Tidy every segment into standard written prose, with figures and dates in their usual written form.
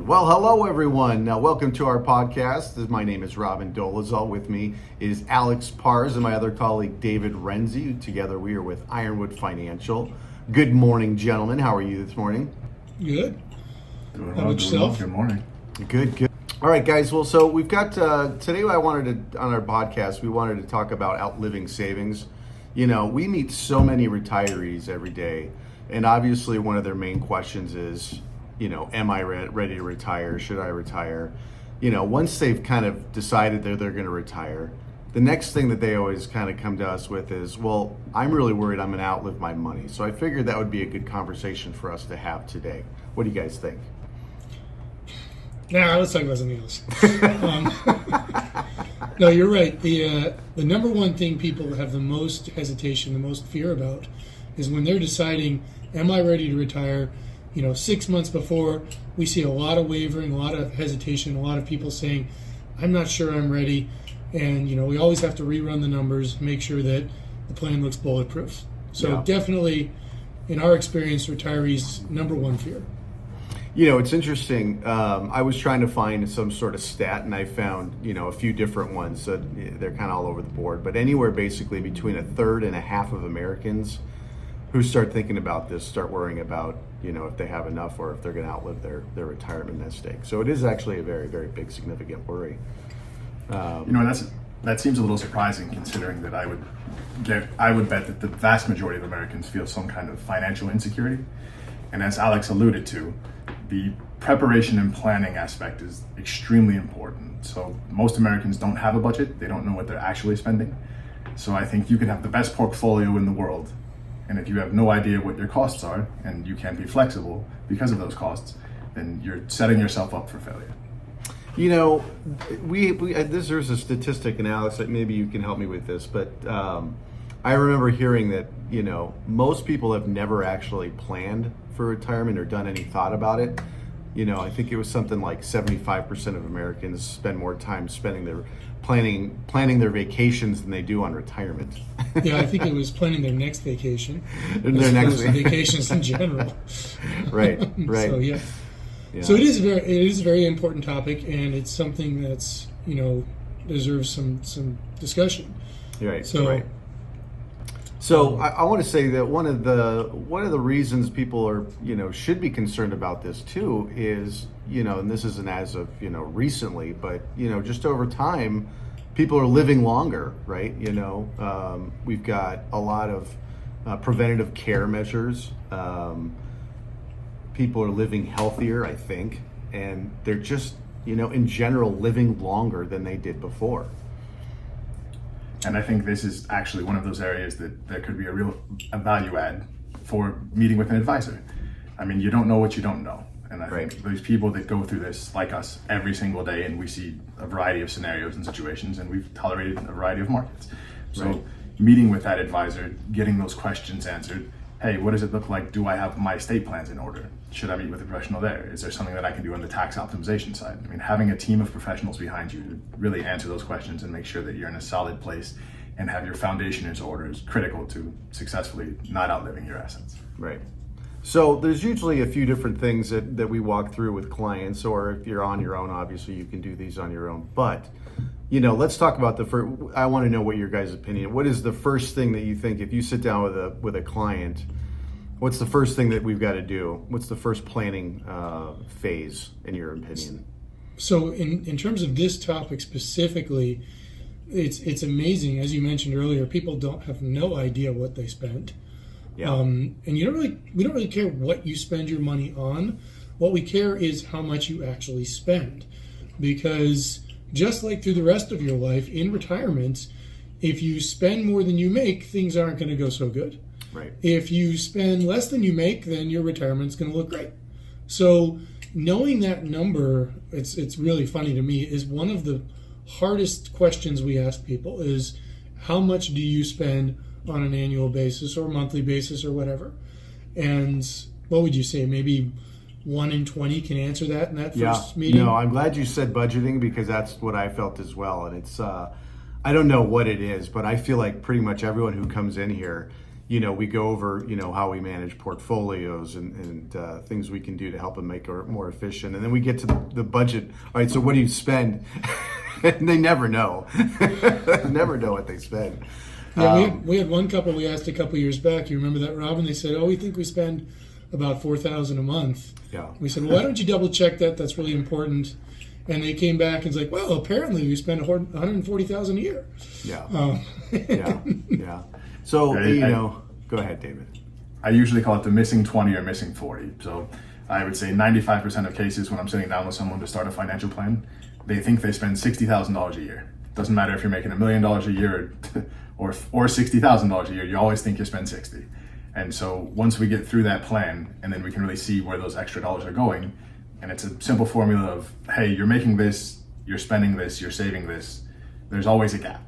Well, hello everyone. Welcome to our podcast. My name is Robin Dolezal. With me is Alex Pars and my other colleague David Renzi. Together we are with Ironwood Financial. Good morning, gentlemen. How are you this morning? Good. Doing How well, about yourself? Good morning. Good. All right, guys. Well, so we've got today. On our podcast, we wanted to talk about outliving savings. You know, we meet so many retirees every day, and obviously one of their main questions is, you know, am I ready to retire? Should I retire? You know, once they've kind of decided they're going to retire, the next thing that they always kind of come to us with is, well, I'm really worried I'm going to outlive my money. So I figured that would be a good conversation for us to have today. What do you guys think? Nah, let's talk about something else. No, you're right. The number one thing people have the most hesitation, the most fear about, is when they're deciding, am I ready to retire? You know, 6 months before, we see a lot of wavering, a lot of hesitation, a lot of people saying, I'm not sure I'm ready. And, you know, we always have to rerun the numbers, make sure that the plan looks bulletproof. So definitely, in our experience, retirees' number one fear. You know, it's interesting. I was trying to find some sort of stat, and I found, you know, a few different ones. They're kind of all over the board, but anywhere basically between a third and a half of Americans who start thinking about this start worrying about, you know, if they have enough or if they're going to outlive their retirement nest egg. So it is actually a very, very big, significant worry. You know, that seems a little surprising, considering that I would bet that the vast majority of Americans feel some kind of financial insecurity. And as Alex alluded to, the preparation and planning aspect is extremely important. So most Americans don't have a budget. They don't know what they're actually spending. So I think you can have the best portfolio in the world, and if you have no idea what your costs are and you can't be flexible because of those costs, then you're setting yourself up for failure. You know, there's a statistic, and Alex, maybe you can help me with this, but I remember hearing that, you know, most people have never actually planned for retirement or done any thought about it. You know, I think it was something like 75% of Americans spend more time planning their vacations than they do on retirement. Yeah, I think it was planning their next vacation. Their next vacations in general. Right. So yeah. So it is a very important topic, and it's something that's, you know, deserves some discussion. Right. So. Right. So I want to say that one of the reasons people are, you know, should be concerned about this too is, you know, and this isn't as of, you know, recently, but, you know, just over time, people are living longer, right? You know, we've got a lot of preventative care measures. People are living healthier, I think, and they're just, you know, in general, living longer than they did before. And I think this is actually one of those areas that there could be a value add for meeting with an advisor. I mean, you don't know what you don't know. And I think there's people that go through this like us every single day, and we see a variety of scenarios and situations, and we've tolerated a variety of markets. So meeting with that advisor, getting those questions answered. Hey, what does it look like? Do I have my estate plans in order? Should I meet with a professional there? Is there something that I can do on the tax optimization side? I mean, having a team of professionals behind you to really answer those questions and make sure that you're in a solid place and have your foundation in order is critical to successfully not outliving your assets. Right. So there's usually a few different things that we walk through with clients, or if you're on your own, obviously you can do these on your own. But, you know, let's talk about I want to know what your guys' opinion. What is the first thing that you think, if you sit down with a client, what's the first thing that we've got to do? What's the first planning phase, in your opinion? So in terms of this topic specifically, it's amazing. As you mentioned earlier, people have no idea what they spent. Yeah. And we don't really care what you spend your money on. What we care is how much you actually spend, because just like through the rest of your life in retirement, if you spend more than you make, things aren't going to go so good. Right. If you spend less than you make, then your retirement's going to look great. So knowing that number, it's really funny to me, is one of the hardest questions we ask people is, how much do you spend on an annual basis or monthly basis or whatever? And what would you say? Maybe 1 in 20 can answer that in that first meeting? No, I'm glad you said budgeting, because that's what I felt as well. And it's, I don't know what it is, but I feel like pretty much everyone who comes in here, we go over, how we manage portfolios and things we can do to help them make it more efficient. And then we get to the budget. All right, so what do you spend? And they never know. Never know what they spend. Yeah, we had one couple we asked a couple years back. You remember that, Robin? They said, "Oh, we think we spend about $4,000 a month." Yeah. We said, "Well, why don't you double check that? That's really important." And they came back and was like, "Well, apparently we spend $140,000 a year." Yeah. Yeah. So go ahead, David. I usually call it the missing 20 or missing 40. So I would say 95% of cases when I'm sitting down with someone to start a financial plan, they think they spend $60,000 a year. Doesn't matter if you're making $1 million a year or $60,000 a year, you always think you spend 60. And so once we get through that plan, and then we can really see where those extra dollars are going, and it's a simple formula of, hey, you're making this, you're spending this, you're saving this, there's always a gap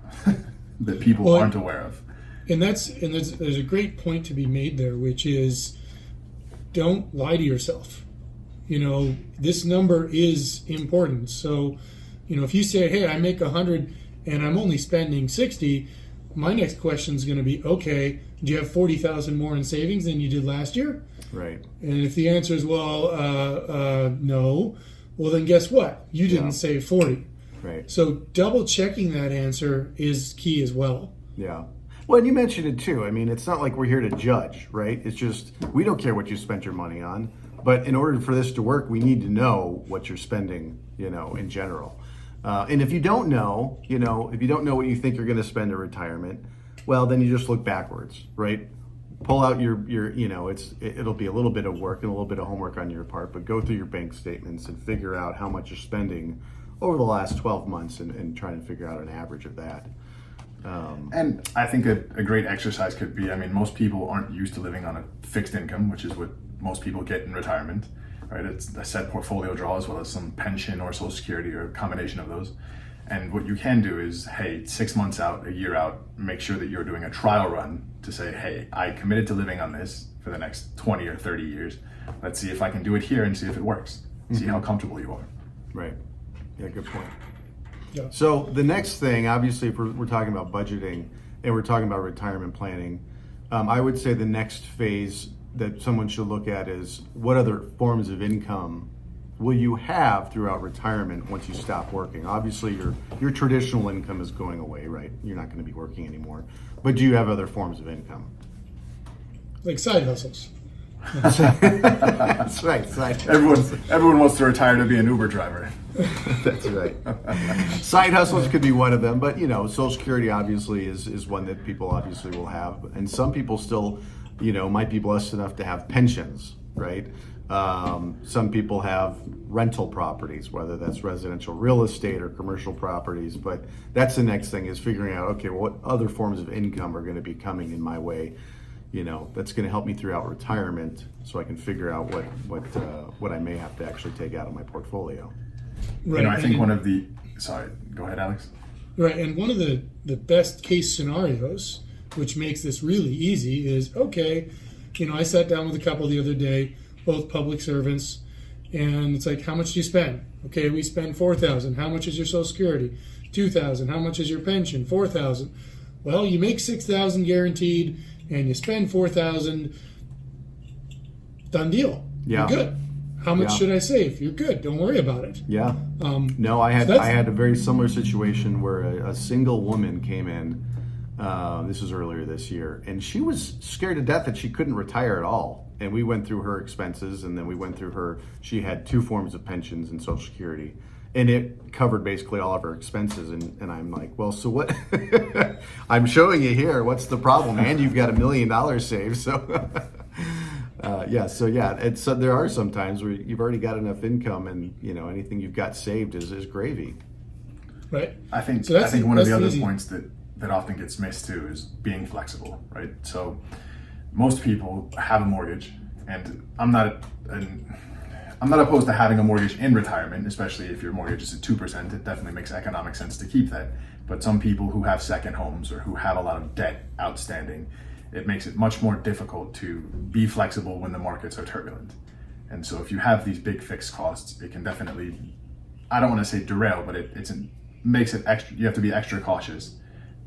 that people aren't aware of. And there's a great point to be made there, which is, don't lie to yourself. This number is important. So, if you say, hey, I make 100 and I'm only spending 60, my next question is going to be, okay, do you have 40,000 more in savings than you did last year? Right. And if the answer is, no, well, then guess what? You didn't save 40. Right. So double checking that answer is key as well. Yeah. Well, and you mentioned it too. I mean, it's not like we're here to judge, right? It's just, we don't care what you spent your money on. But in order for this to work, we need to know what you're spending, in general. And if you don't know, if you don't know what you think you're going to spend in retirement, well, then you just look backwards, right? Pull out your it'll be a little bit of work and a little bit of homework on your part, but go through your bank statements and figure out how much you're spending over the last 12 months and try and figure out an average of that. And I think a great exercise could be, most people aren't used to living on a fixed income, which is what most people get in retirement, right? It's a set portfolio draw as well as some pension or Social Security or a combination of those. And what you can do is, hey, 6 months out, a year out, make sure that you're doing a trial run to say, hey, I committed to living on this for the next 20 or 30 years. Let's see if I can do it here and see if it works. See how comfortable you are. Right. Yeah, good point. Yeah. So the next thing, obviously, if we're talking about budgeting and we're talking about retirement planning, I would say the next phase that someone should look at is what other forms of income will you have throughout retirement once you stop working? Obviously, your traditional income is going away, right? You're not going to be working anymore. But do you have other forms of income? Like side hustles. That's right. Everyone wants to retire to be an Uber driver. That's right. Side hustles could be one of them, but Social Security obviously is one that people obviously will have, and some people still, might be blessed enough to have pensions, right? Some people have rental properties, whether that's residential real estate or commercial properties, but that's the next thing is figuring out, okay, well, what other forms of income are going to be coming in my way, that's going to help me throughout retirement so I can figure out what I may have to actually take out of my portfolio. Right. I think sorry, go ahead, Alex. Right, and one of the best case scenarios, which makes this really easy, is, okay, I sat down with a couple the other day, both public servants, and it's like, how much do you spend? Okay, we spend $4,000. How much is your Social Security? $2,000. How much is your pension? $4,000. Well, you make $6,000 guaranteed, and you spend $4,000. Done deal. Yeah. You're good. How much should I save? You're good. Don't worry about it. Yeah. No, I had a very similar situation where a single woman came in. This was earlier this year, and she was scared to death that she couldn't retire at all. And we went through her expenses, and then we went through she had 2 forms of pensions and Social Security, and it covered basically all of her expenses. And I'm like, well, so what? I'm showing you here. What's the problem? And you've got $1 million saved. So, there are some times where you've already got enough income, and anything you've got saved is gravy. Right. I think one of the other points that often gets missed too is being flexible, right? So most people have a mortgage, and I'm not opposed to having a mortgage in retirement, especially if your mortgage is at 2%. It definitely makes economic sense to keep that. But some people who have second homes or who have a lot of debt outstanding, it makes it much more difficult to be flexible when the markets are turbulent. And so if you have these big fixed costs, it can definitely, I don't want to say derail, but it makes it extra, you have to be extra cautious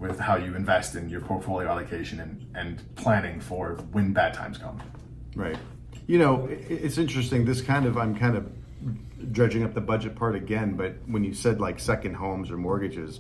with how you invest in your portfolio allocation and planning for when bad times come. Right. You know, it's interesting. I'm kind of dredging up the budget part again, but when you said like second homes or mortgages,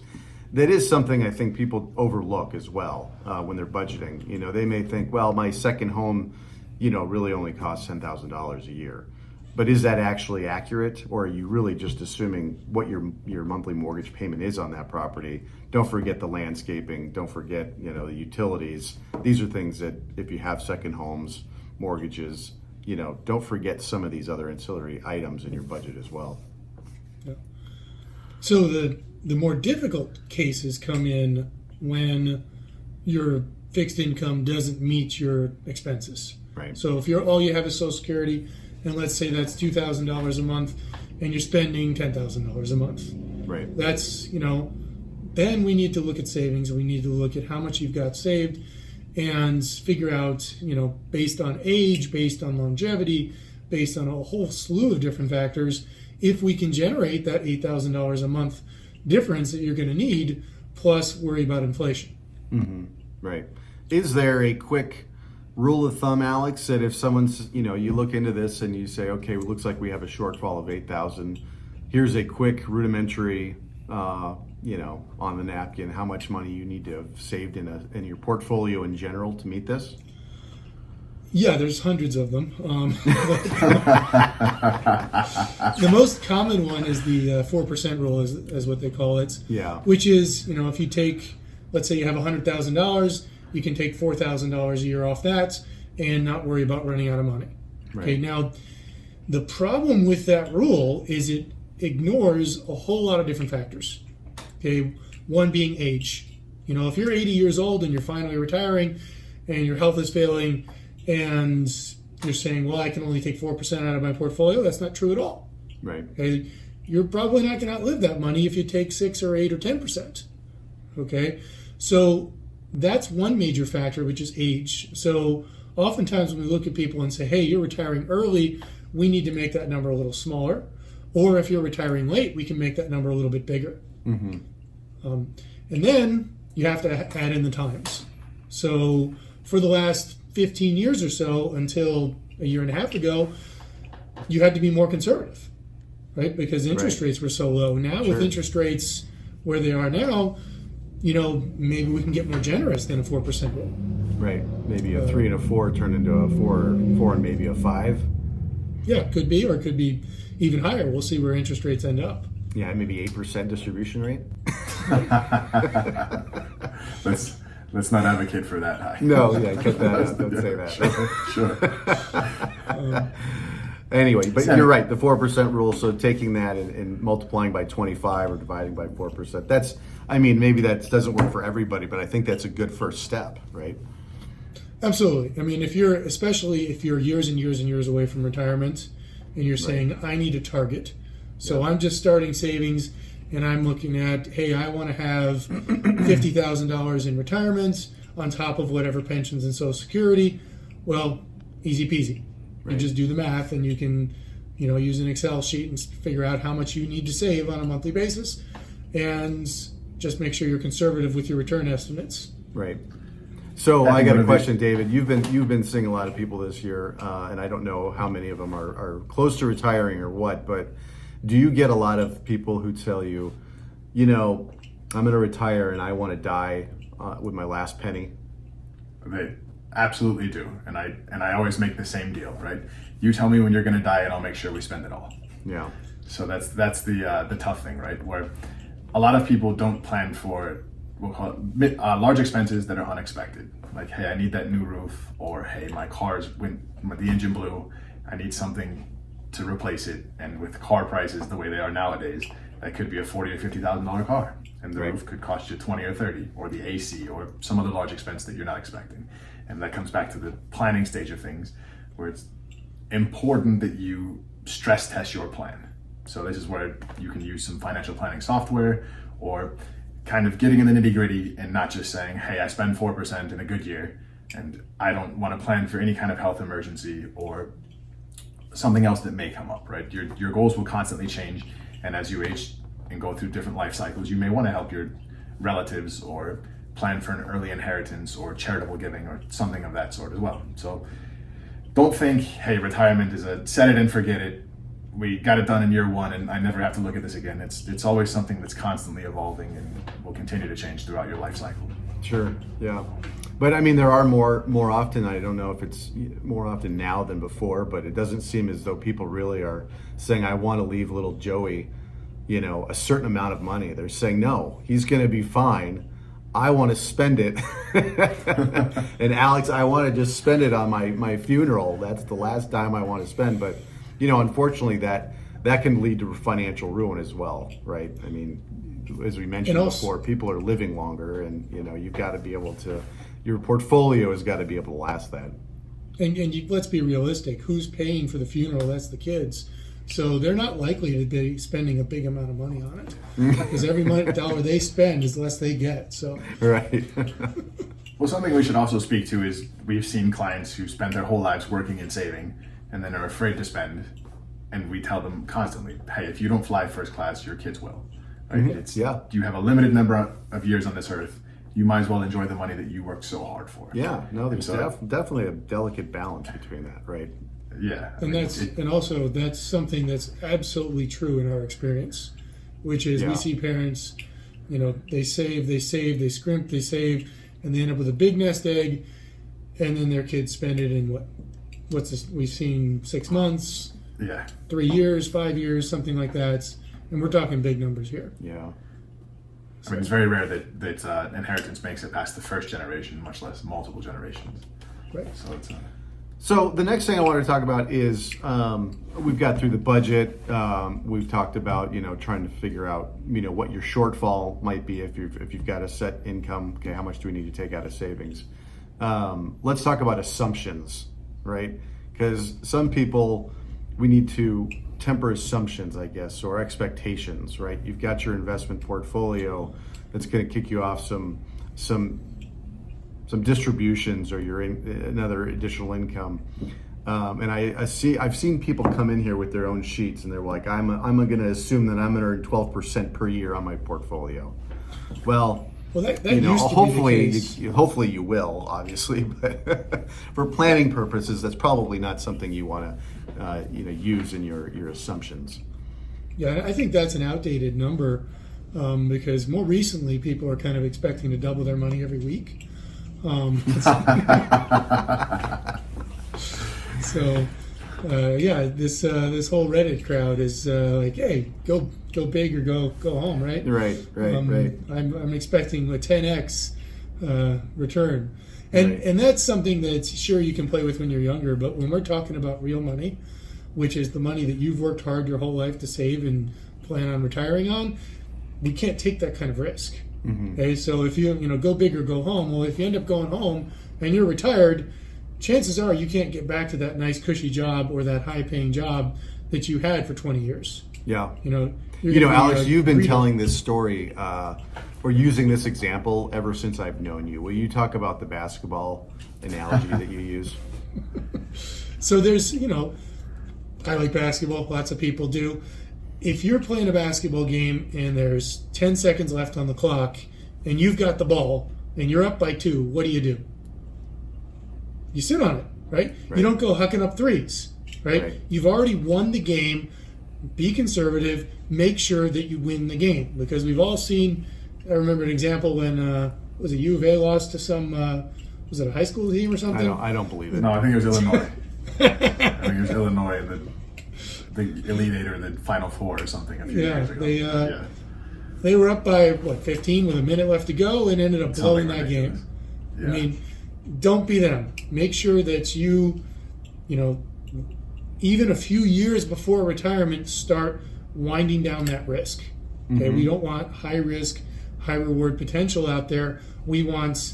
that is something I think people overlook as well when they're budgeting. You know, they may think, well, my second home, you know, really only costs $10,000 a year. But is that actually accurate, or are you really just assuming what your monthly mortgage payment is on that property? Don't forget the landscaping. Don't forget, you know, the utilities. These are things that if you have second homes, mortgages, you know, don't forget some of these other ancillary items in your budget as well. Yeah. So the more difficult cases come in when your fixed income doesn't meet your expenses. Right. So if all you have is Social Security, and let's say that's $2,000 a month, and you're spending $10,000 a month. Right. That's, you know, then we need to look at savings. We need to look at how much you've got saved and figure out, you know, based on age, based on longevity, based on a whole slew of different factors, if we can generate that $8,000 a month difference that you're going to need, plus worry about inflation. Mm-hmm. Right. Is there a quick rule of thumb, Alex, that if someone's, you know, you look into this and you say, okay, it looks like we have a shortfall of 8,000. Here's a quick rudimentary, you know, on the napkin, how much money you need to have saved in your portfolio in general to meet this? Yeah, there's hundreds of them. The most common one is the 4% rule, is what they call it. Yeah. Which is, you know, if you take, let's say you have $100,000, you can take $4,000 a year off that and not worry about running out of money. Right. Okay. Now, the problem with that rule is it ignores a whole lot of different factors. Okay. One being age. You know, if you're 80 years old and you're finally retiring and your health is failing and you're saying, well, I can only take 4% out of my portfolio, that's not true at all. Right. Okay. You're probably not going to outlive that money if you take 6 or 8 or 10%. Okay. So that's one major factor, which is age. So oftentimes when we look at people and say, hey, you're retiring early, we need to make that number a little smaller. Or if you're retiring late, we can make that number a little bit bigger. Mm-hmm. And then you have to add in the times. So for the last 15 years or so, until a year and a half ago, you had to be more conservative, right? Because interest rates were so low. Now with interest rates where they are now, you know, maybe we can get more generous than a 4% rule. Right. Maybe a 3 and a 4 turned into a 4 and maybe a 5. Yeah, it could be, or it could be even higher. We'll see where interest rates end up. Yeah, maybe 8% distribution rate. Let's not advocate for that high. No, yeah, cut that out. Don't say that. Sure. Anyway, but you're right, the 4% rule, so taking that and multiplying by 25 or dividing by 4%, that's, I mean, maybe that doesn't work for everybody, but I think that's a good first step, right? Absolutely. I mean, especially if you're years and years and years away from retirement and you're saying, I need a target. So I'm just starting savings and I'm looking at, hey, I want to have $50,000 in retirement on top of whatever pensions and Social Security. Well, easy peasy. You just do the math and you can, you know, use an Excel sheet and figure out how much you need to save on a monthly basis and just make sure you're conservative with your return estimates. Right. So I got a question, David. You've been seeing a lot of people this year, and I don't know how many of them are close to retiring or what, but do you get a lot of people who tell you, you know, I'm going to retire and I want to die with my last penny? They absolutely do, and I always make the same deal, right? You tell me when you're going to die, and I'll make sure we spend it all. Yeah. So that's the tough thing, right? Where a lot of people don't plan for, we'll call it large expenses that are unexpected. Like, hey, I need that new roof, or hey, my the engine blew, I need something to replace it. And with car prices the way they are nowadays, that could be a $40,000 or $50,000 car, and the roof could cost you 20 or 30, or the AC, or some other large expense that you're not expecting. And that comes back to the planning stage of things, where it's important that you stress test your plan. So this is where you can use some financial planning software, or kind of getting in the nitty gritty and not just saying, hey, I spend 4% in a good year and I don't want to plan for any kind of health emergency or something else that may come up, right? Your goals will constantly change, and as you age and go through different life cycles, you may want to help your relatives or plan for an early inheritance or charitable giving or something of that sort as well. So don't think, hey, retirement is a set it and forget it. We got it done in year one and I never have to look at this again. It's always something that's constantly evolving and will continue to change throughout your life cycle. Sure, yeah. But I mean, there are more often, I don't know if it's more often now than before, but it doesn't seem as though people really are saying, I want to leave little Joey, a certain amount of money. They're saying, no, he's going to be fine. I want to spend it. And Alex, I want to just spend it on my funeral. That's the last time I want to spend. But, unfortunately that can lead to financial ruin as well, right? I mean, as we mentioned before, people are living longer and, you've got to be able to, your portfolio has got to be able to last that. And let's be realistic. Who's paying for the funeral? That's the kids. So they're not likely to be spending a big amount of money on it because every dollar they spend is less they get. So right. Well, something we should also speak to is we've seen clients who spend their whole lives working and saving and then are afraid to spend. And we tell them constantly, hey, if you don't fly first class, your kids will. Right? Mm-hmm. You have a limited number of years on this earth. You might as well enjoy the money that you worked so hard for. Yeah, no, there's definitely a delicate balance between that, right? Yeah. And also that's something that's absolutely true in our experience, which is we see parents, they save, they scrimp, they save, and they end up with a big nest egg, and then their kids spend it in what's this? We've seen 6 months, 3 years, 5 years, something like that, and we're talking big numbers here. Yeah. I mean, it's very rare that inheritance makes it past the first generation, much less multiple generations. Right. So it's So the next thing I wanted to talk about is we've got through the budget. We've talked about trying to figure out what your shortfall might be if you've got a set income. Okay, how much do we need to take out of savings? Let's talk about assumptions, right? Because some people, we need to temper assumptions, I guess, or expectations, right? You've got your investment portfolio that's going to kick you off some distributions or another additional income, and I've seen people come in here with their own sheets and they're like, I'm going to assume that I'm going to earn 12% per year on my portfolio. Well, that used to be the case. Hopefully you will, obviously, but for planning purposes, that's probably not something you want to use in your assumptions. Yeah, I think that's an outdated number because more recently people are kind of expecting to double their money every week. This whole Reddit crowd is like, hey, go big or go home, right? Right. I'm expecting a 10x return, and that's something that's sure you can play with when you're younger, but when we're talking about real money, which is the money that you've worked hard your whole life to save and plan on retiring on, we can't take that kind of risk. Mm-hmm. Okay, so if you go big or go home, well, if you end up going home and you're retired, chances are you can't get back to that nice cushy job or that high paying job that you had for 20 years. Yeah. Alex, you've been telling this story or using this example ever since I've known you. Will you talk about the basketball analogy that you use? So there's, I like basketball, lots of people do. If you're playing a basketball game and there's 10 seconds left on the clock and you've got the ball and you're up by 2, what do? You sit on it, right? You don't go hucking up threes, right? You've already won the game. Be conservative. Make sure that you win the game, because we've all seen. I remember an example when was it U of A lost to some was it a high school team or something? I don't believe it. No, I think it was Illinois. I think it was Illinois, the Elite Eight or the Final Four or something a few years ago. They were up by 15 with a minute left to go and ended up blowing that game. Yeah. I mean, don't be them. Make sure that you even a few years before retirement, start winding down that risk. Okay, we don't want high risk, high reward potential out there. We want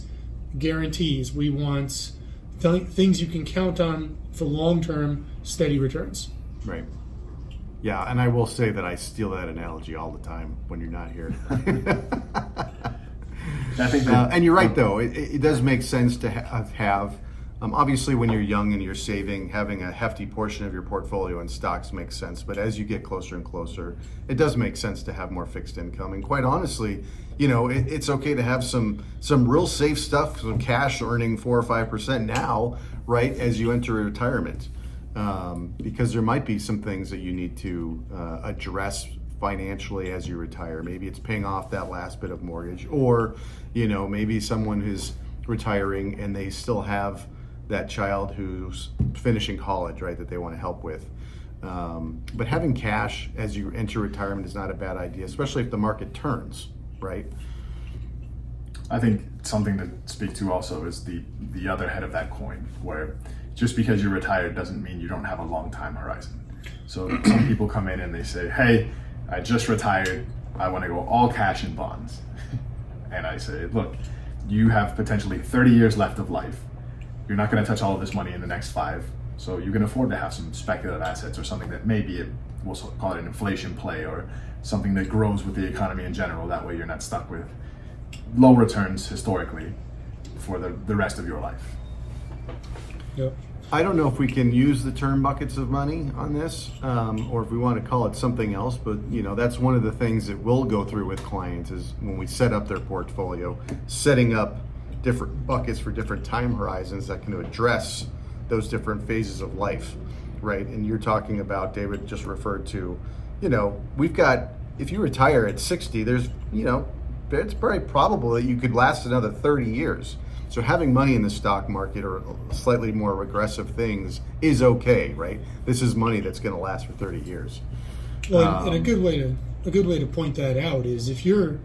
guarantees. We want things you can count on for long-term steady returns. Right. Yeah, and I will say that I steal that analogy all the time when you're not here. I think and you're right, though. It does make sense to have Obviously, when you're young and you're saving, having a hefty portion of your portfolio in stocks makes sense. But as you get closer and closer, it does make sense to have more fixed income. And quite honestly, it's okay to have some real safe stuff, some cash earning 4 or 5% now, right, as you enter retirement, because there might be some things that you need to address financially as you retire. Maybe it's paying off that last bit of mortgage, or maybe someone who's retiring and they still have that child who's finishing college, right, that they want to help with. But having cash as you enter retirement is not a bad idea, especially if the market turns, right? I think something to speak to also is the other head of that coin, where just because you're retired doesn't mean you don't have a long time horizon. So some people come in and they say, hey, I just retired, I want to go all cash in bonds. And I say, look, you have potentially 30 years left of life. You're not going to touch all of this money in the next 5. So you can afford to have some speculative assets or something that maybe we'll call it an inflation play, or something that grows with the economy in general. That way you're not stuck with low returns historically for the rest of your life. Yep. I don't know if we can use the term buckets of money on this, or if we want to call it something else, but that's one of the things that we'll go through with clients is when we set up their portfolio, setting up different buckets for different time horizons that can address those different phases of life, right? And you're talking about, David just referred to, we've got, if you retire at 60, there's, it's very probable that you could last another 30 years. So having money in the stock market or slightly more regressive things is okay, right? This is money that's going to last for 30 years. Well, and a good way to point that out is if you're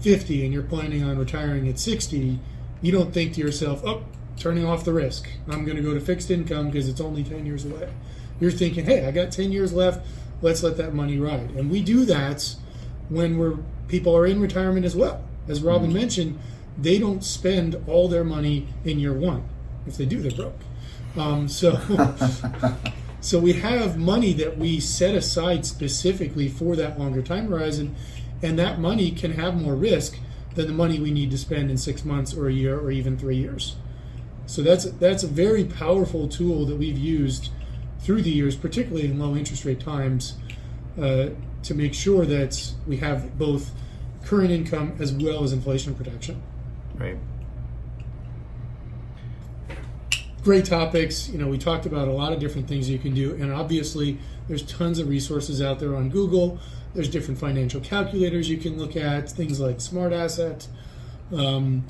50 and you're planning on retiring at 60, you don't think to yourself, oh, turning off the risk, I'm going to go to fixed income because it's only 10 years away. You're thinking, hey, I got 10 years left, let's let that money ride. And we do that when people are in retirement as well. As Robin mentioned, they don't spend all their money in year 1. If they do, they're broke. So we have money that we set aside specifically for that longer time horizon, and that money can have more risk than the money we need to spend in 6 months or a year or even 3 years. So that's a very powerful tool that we've used through the years, particularly in low interest rate times, to make sure that we have both current income as well as inflation protection. Right. Great topics. We talked about a lot of different things you can do, and obviously there's tons of resources out there on Google. There's different financial calculators you can look at, things like Smart Asset. The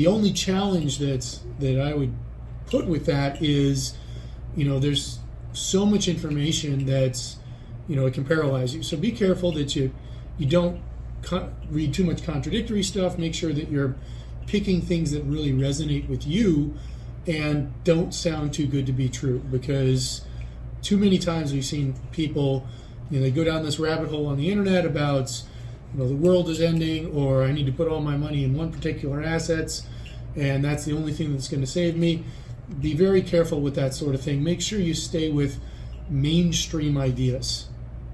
only challenge that I would put with that is, there's so much information that's, it can paralyze you. So be careful that you don't read too much contradictory stuff. Make sure that you're picking things that really resonate with you and don't sound too good to be true, because too many times we've seen people, they go down this rabbit hole on the internet about, the world is ending, or I need to put all my money in one particular assets, and that's the only thing that's going to save me. Be very careful with that sort of thing. Make sure you stay with mainstream ideas,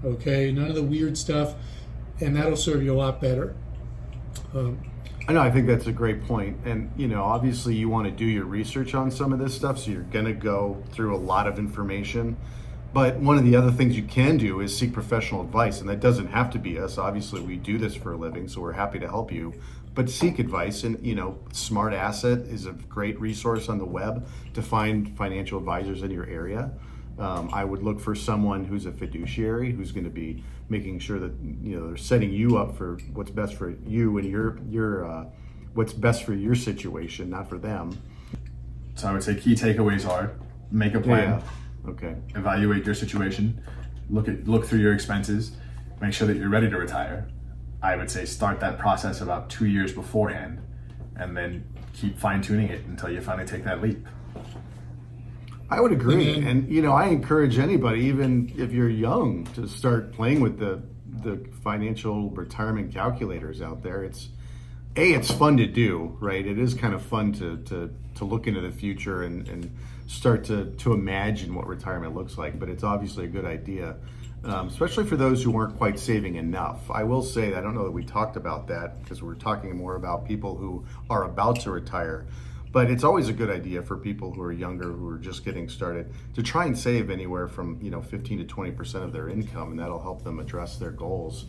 okay? None of the weird stuff, and that'll serve you a lot better. I know, I think that's a great point. And, obviously you want to do your research on some of this stuff, so you're going to go through a lot of information. But one of the other things you can do is seek professional advice, and that doesn't have to be us. Obviously, we do this for a living, so we're happy to help you. But seek advice, and Smart Asset is a great resource on the web to find financial advisors in your area. I would look for someone who's a fiduciary, who's going to be making sure that they're setting you up for what's best for you and your what's best for your situation, not for them. So I would say key takeaways are: make a plan. Yeah. Okay. Evaluate your situation. Look through your expenses. Make sure that you're ready to retire. I would say start that process about 2 years beforehand, and then keep fine-tuning it until you finally take that leap. I would agree. And I encourage anybody, even if you're young, to start playing with the financial retirement calculators out there. It's fun to do, right? It is kind of fun to look into the future and start to imagine what retirement looks like, but it's obviously a good idea, especially for those who aren't quite saving enough. I will say, I don't know that we talked about that because we're talking more about people who are about to retire, But it's always a good idea for people who are younger, who are just getting started, to try and save anywhere from 15 to 20% of their income, and that'll help them address their goals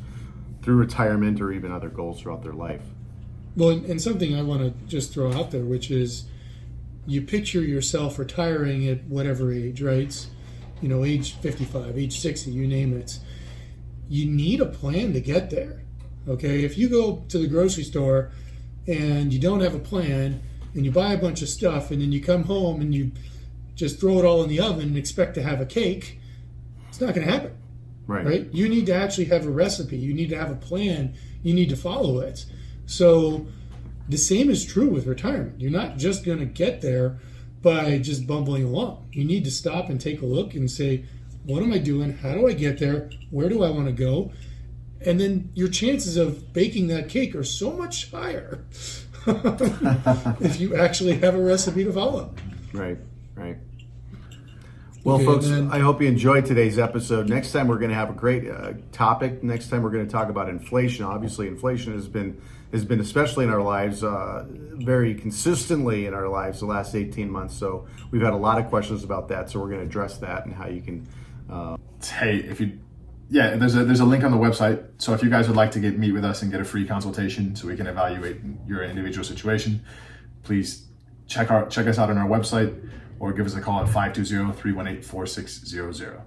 through retirement or even other goals throughout their life. Well, and something I want to just throw out there, which is you picture yourself retiring at whatever age, right? Age 55, age 60, you name it. You need a plan to get there, okay? If you go to the grocery store and you don't have a plan and you buy a bunch of stuff and then you come home and you just throw it all in the oven and expect to have a cake, it's not going to happen, right? You need to actually have a recipe. You need to have a plan. You need to follow it. So the same is true with retirement. You're not just going to get there by just bumbling along. You need to stop and take a look and say, what am I doing? How do I get there? Where do I want to go? And then your chances of baking that cake are so much higher if you actually have a recipe to follow. Right. Well, Okay, folks, then, I hope you enjoyed today's episode. Next time we're going to have a great topic. Next time we're going to talk about inflation. Obviously, inflation has been especially in our lives, very consistently in our lives the last 18 months. So we've had a lot of questions about that. So we're going to address that and how you can. There's a link on the website. So if you guys would like to meet with us and get a free consultation so we can evaluate your individual situation, please check us out on our website or give us a call at 520-318-4600.